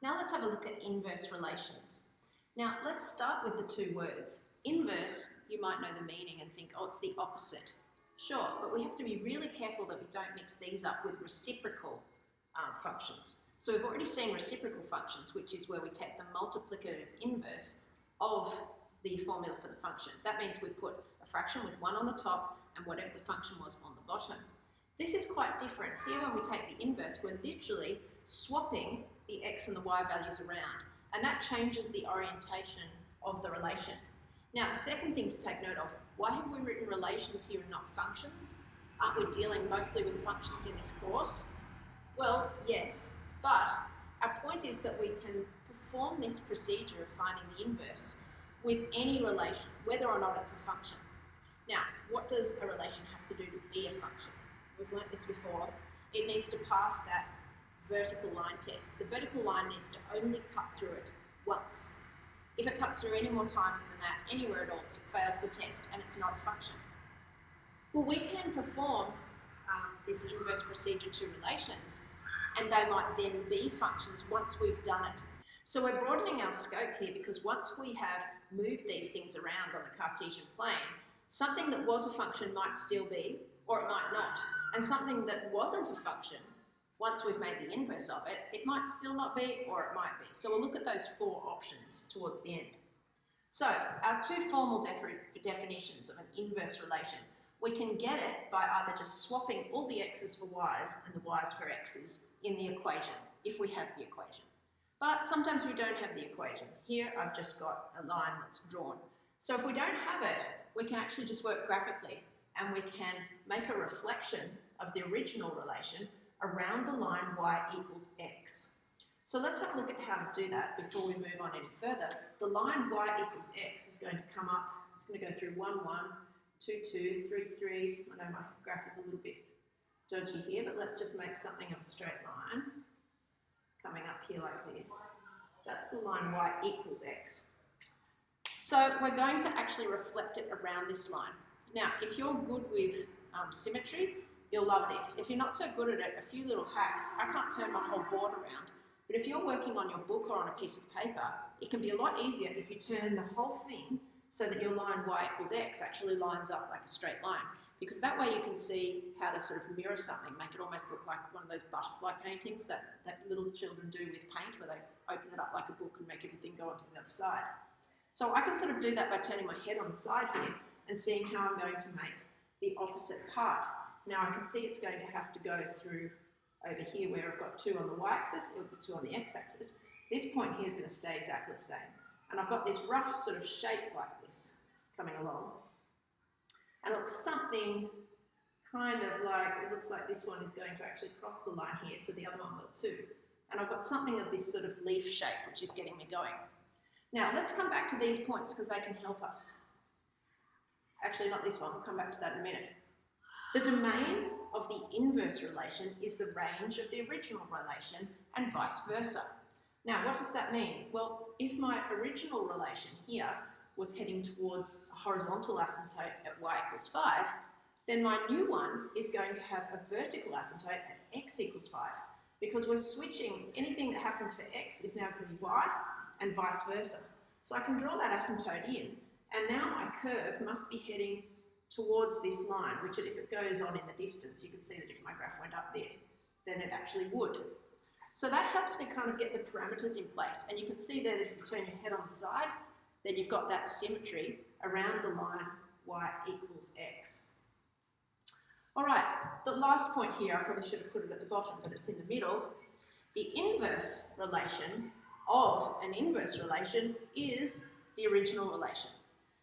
Now let's have a look at inverse relations. Now let's start with the two words. Inverse, you might know the meaning and think, oh, it's the opposite. Sure, but we have to be really careful that we don't mix these up with reciprocal functions. So we've already seen reciprocal functions, which is where we take the multiplicative inverse of the formula for the function. That means we put a fraction with 1 on the top and whatever the function was on the bottom. This is quite different. Here when we take the inverse, we're literally swapping the x and the y values around, and that changes the orientation of the relation. Now, the second thing to take note of, why have we written relations here and not functions? Aren't we dealing mostly with functions in this course? Well, yes, but our point is that we can perform this procedure of finding the inverse with any relation, whether or not it's a function. Now, what does a relation have to do to be a function? We've learnt this before. It needs to pass that vertical line test. The vertical line needs to only cut through it once. If it cuts through any more times than that, anywhere at all, it fails the test and it's not a function. Well, we can perform this inverse procedure to relations, and they might then be functions once we've done it. So we're broadening our scope here because once we have moved these things around on the Cartesian plane, something that was a function might still be, or it might not. And something that wasn't a function, once we've made the inverse of it, it might still not be, or it might be. So we'll look at those four options towards the end. So our two formal definitions of an inverse relation, we can get it by either just swapping all the x's for y's and the y's for x's in the equation, if we have the equation. But sometimes we don't have the equation. Here I've just got a line that's drawn. So if we don't have it, we can actually just work graphically, and we can make a reflection of the original relation around the line y equals x. So let's have a look at how to do that before we move on any further. The line y equals x is going to come up, it's going to go through 1, 1, 2, 2, 3, 3. I know my graph is a little bit dodgy here, but let's just make something of a straight line coming up here like this. That's the line y equals x. So we're going to actually reflect it around this line. Now, if you're good with symmetry, you'll love this. If you're not so good at it, a few little hacks. I can't turn my whole board around, but if you're working on your book or on a piece of paper, it can be a lot easier if you turn the whole thing so that your line y equals x actually lines up like a straight line, because that way you can see how to sort of mirror something, make it almost look like one of those butterfly paintings that little children do with paint, where they open it up like a book and make everything go onto the other side. So I can sort of do that by turning my head on the side here and seeing how I'm going to make the opposite part. Now I can see it's going to have to go through over here where I've got 2 on the y-axis, it'll be 2 on the x-axis. This point here is going to stay exactly the same. And I've got this rough sort of shape like this coming along. And it looks something kind of like, it looks like this one is going to actually cross the line here, so the other one will too. And I've got something of this sort of leaf shape, which is getting me going. Now let's come back to these points because they can help us. Actually, not this one, we'll come back to that in a minute. The domain of the inverse relation is the range of the original relation and vice versa. Now, what does that mean? Well, if my original relation here was heading towards a horizontal asymptote at y equals 5, then my new one is going to have a vertical asymptote at x equals 5, because we're switching, anything that happens for x is now going to be y, and vice versa. So I can draw that asymptote in, and now my curve must be heading towards this line, which if it goes on in the distance, you can see that if my graph went up there, then it actually would. So that helps me kind of get the parameters in place, and you can see there that if you turn your head on the side, then you've got that symmetry around the line y equals x. All right, the last point here, I probably should have put it at the bottom, but it's in the middle. The inverse relation of an inverse relation is the original relation.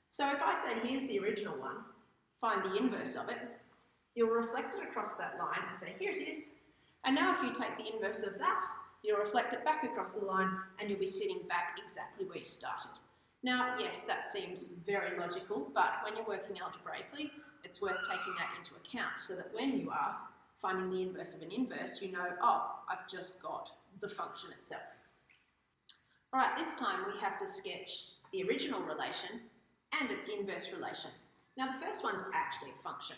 So if I say here's the original one, find the inverse of it, you'll reflect it across that line and say here it is. And now if you take the inverse of that, you'll reflect it back across the line and you'll be sitting back exactly where you started. Now, yes, that seems very logical, but when you're working algebraically, it's worth taking that into account so that when you are finding the inverse of an inverse, you know, oh, I've just got the function itself. All right, this time we have to sketch the original relation and its inverse relation. Now the first one's actually a function,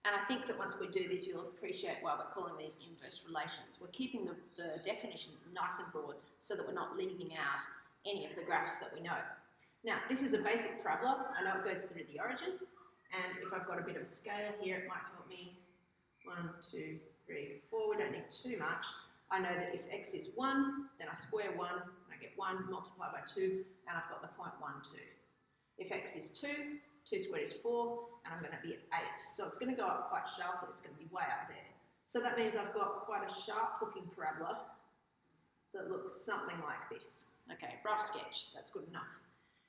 And I think that once we do this, you'll appreciate why we're calling these inverse relations. We're keeping the definitions nice and broad so that we're not leaving out any of the graphs that we know. Now, this is a basic parabola. I know it goes through the origin, and if I've got a bit of a scale here, it might help me. 1, 2, 3, 4. We don't need too much. I know that if x is 1, then I square 1, and I get 1, multiply by 2, and I've got the point 1, 2. If x is 2, 2 squared is 4, and I'm going to be at 8. So it's going to go up quite sharply. It's going to be way up there. So that means I've got quite a sharp-looking parabola that looks something like this. Okay, rough sketch. That's good enough.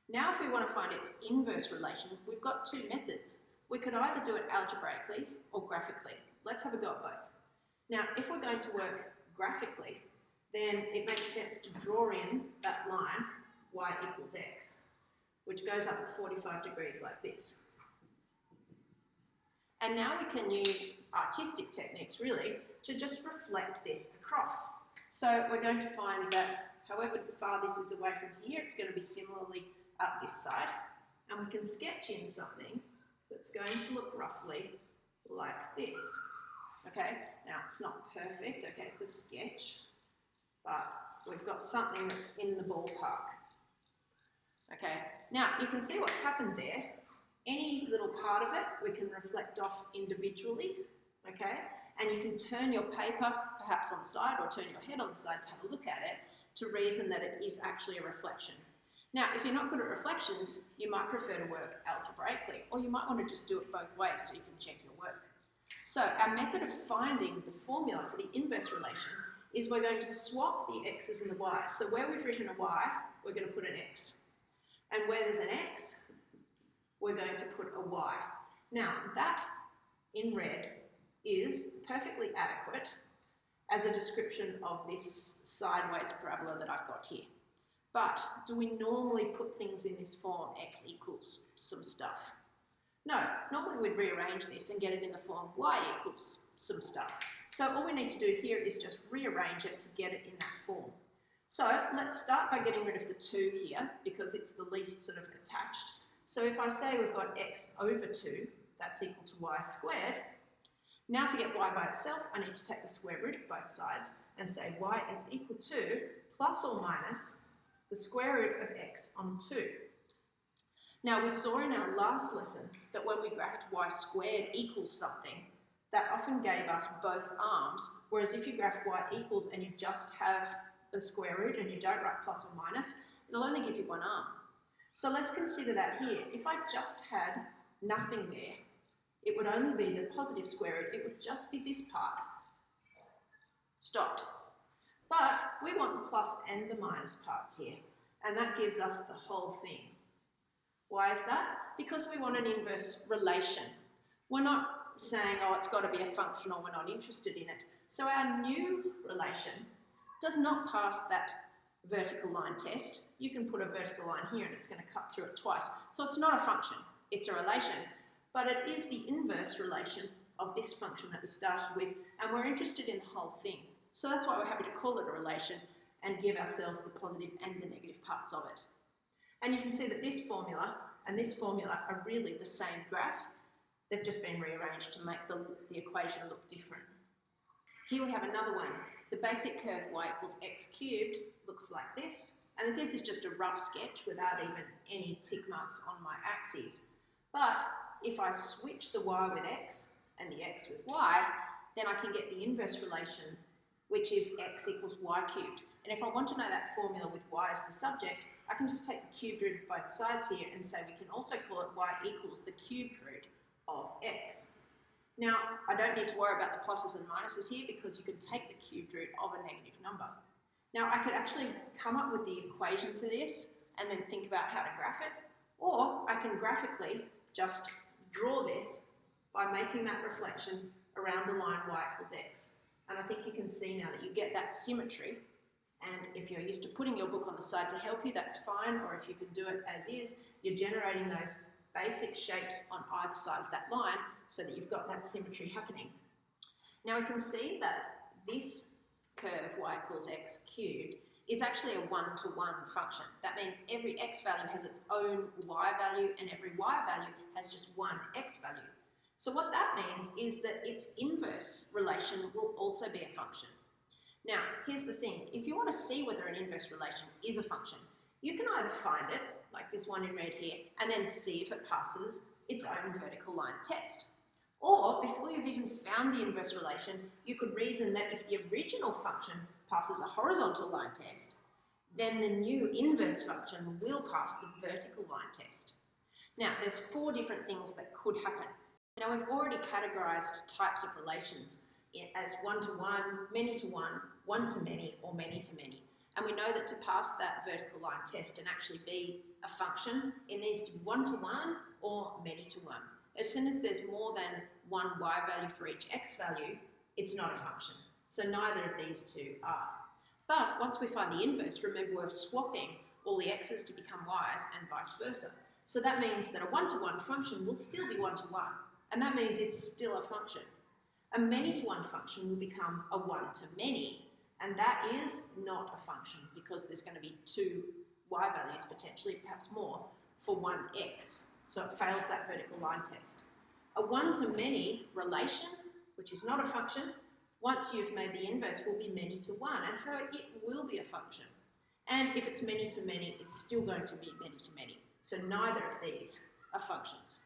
Now if we want to find its inverse relation, we've got two methods. We could either do it algebraically or graphically. Let's have a go at both. Now, if we're going to work graphically, then it makes sense to draw in that line y equals x, which goes up at 45 degrees like this. And now we can use artistic techniques, really, to just reflect this across. So we're going to find that however far this is away from here, it's going to be similarly up this side. And we can sketch in something that's going to look roughly like this. Okay, now it's not perfect, okay, it's a sketch, but we've got something that's in the ballpark. Okay, now you can see what's happened there. Any little part of it we can reflect off individually, okay, and you can turn your paper perhaps on the side or turn your head on the side to have a look at it to reason that it is actually a reflection. Now, if you're not good at reflections, you might prefer to work algebraically, or you might want to just do it both ways so you can check your work. So our method of finding the formula for the inverse relation is we're going to swap the x's and the y's. So where we've written a y, we're going to put an x. And where there's an x, we're going to put a y. Now, that in red is perfectly adequate as a description of this sideways parabola that I've got here. But do we normally put things in this form, x equals some stuff? No, normally we'd rearrange this and get it in the form y equals some stuff. So all we need to do here is just rearrange it to get it in that form. So let's start by getting rid of the 2 here because it's the least sort of attached. So if I say we've got x over 2, that's equal to y squared. Now to get y by itself, I need to take the square root of both sides and say y is equal to plus or minus the square root of x on 2. Now we saw in our last lesson that when we graphed y squared equals something, that often gave us both arms, whereas if you graph y equals and you just have the square root and you don't write plus or minus, it'll only give you one arm. So let's consider that here. If I just had nothing there, it would only be the positive square root. It would just be this part. Stopped. But we want the plus and the minus parts here, and that gives us the whole thing. Why is that? Because we want an inverse relation. We're not saying, oh, it's got to be a function or we're not interested in it. So our new relation does not pass that vertical line test. You can put a vertical line here and it's going to cut through it twice. So it's not a function, it's a relation. But it is the inverse relation of this function that we started with, and we're interested in the whole thing. So that's why we're happy to call it a relation and give ourselves the positive and the negative parts of it. And you can see that this formula and this formula are really the same graph. They've just been rearranged to make the equation look different. Here we have another one. The basic curve y equals x cubed looks like this. And this is just a rough sketch without even any tick marks on my axes. But if I switch the y with x and the x with y, then I can get the inverse relation, which is x equals y cubed. And if I want to know that formula with y as the subject, I can just take the cubed root of both sides here and say we can also call it y equals the cubed root of x. Now, I don't need to worry about the pluses and minuses here because you can take the cubed root of a negative number. Now, I could actually come up with the equation for this and then think about how to graph it, or I can graphically just draw this by making that reflection around the line y equals x. And I think you can see now that you get that symmetry. And if you're used to putting your book on the side to help you, that's fine. Or if you can do it as is, you're generating those basic shapes on either side of that line so that you've got that symmetry happening. Now we can see that this curve y equals x cubed is actually a one-to-one function. That means every x value has its own y value and every y value has just one x value. So what that means is that its inverse relation will also be a function. Now, here's the thing. If you want to see whether an inverse relation is a function, you can either find it, like this one in red here, and then see if it passes its own vertical line test. Or, before you've even found the inverse relation, you could reason that if the original function passes a horizontal line test, then the new inverse function will pass the vertical line test. Now, there's 4 different things that could happen. Now, we've already categorized types of relations as one-to-one, many-to-one, one-to-many, or many-to-many. And we know that to pass that vertical line test and actually be a function, it needs to be one-to-one or many-to-one. As soon as there's more than one y value for each x value, it's not a function. So neither of these two are. But once we find the inverse, remember we're swapping all the x's to become y's and vice versa. So that means that a one-to-one function will still be one-to-one, and that means it's still a function. A many-to-one function will become a one-to-many, and that is not a function because there's going to be 2 y values, potentially, perhaps more, for one x. So it fails that vertical line test. A one-to-many relation, which is not a function, once you've made the inverse, will be many-to-one, and so it will be a function. And if it's many-to-many, it's still going to be many-to-many. So neither of these are functions.